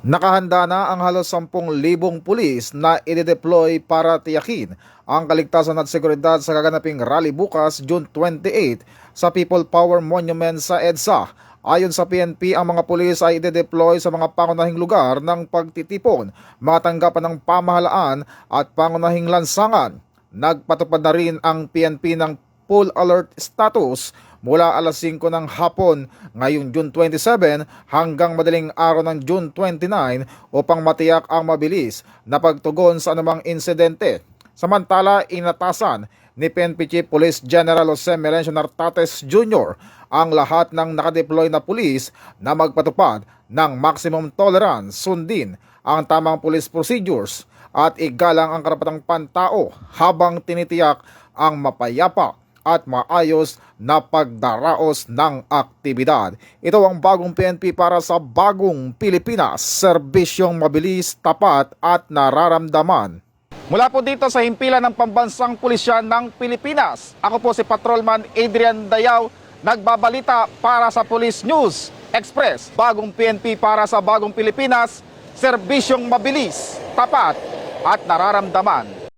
Nakahanda na ang halos 10,000 pulis na i-deploy para tiyakin ang kaligtasan at seguridad sa gaganaping rally bukas June 28 sa People Power Monument sa EDSA. Ayon sa PNP, ang mga pulis ay i-deploy sa mga pangunahing lugar ng pagtitipon, mga tanggapan ng pamahalaan at pangunahing lansangan. Nagpatupad na rin ang PNP ng full alert status mula alas 5 ng hapon ngayong June 27 hanggang madaling araw ng June 29 upang matiyak ang mabilis na pagtugon sa anumang insidente. Samantala, inatasan ni PNP Chief Police General Jose Melencio Nartates Jr. ang lahat ng nakadeploy na pulis na magpatupad ng maximum tolerance, sundin ang tamang police procedures at igalang ang karapatang pantao habang tinitiyak ang mapayapa at maayos na pagdaraos ng aktibidad. Ito ang bagong PNP para sa bagong Pilipinas, serbisyong mabilis, tapat at nararamdaman. Mula po dito sa himpilan ng Pambansang Pulisya ng Pilipinas, ako po si Patrolman Adrian Dayaw, nagbabalita para sa Police News Express. Bagong PNP para sa bagong Pilipinas, serbisyong mabilis, tapat at nararamdaman.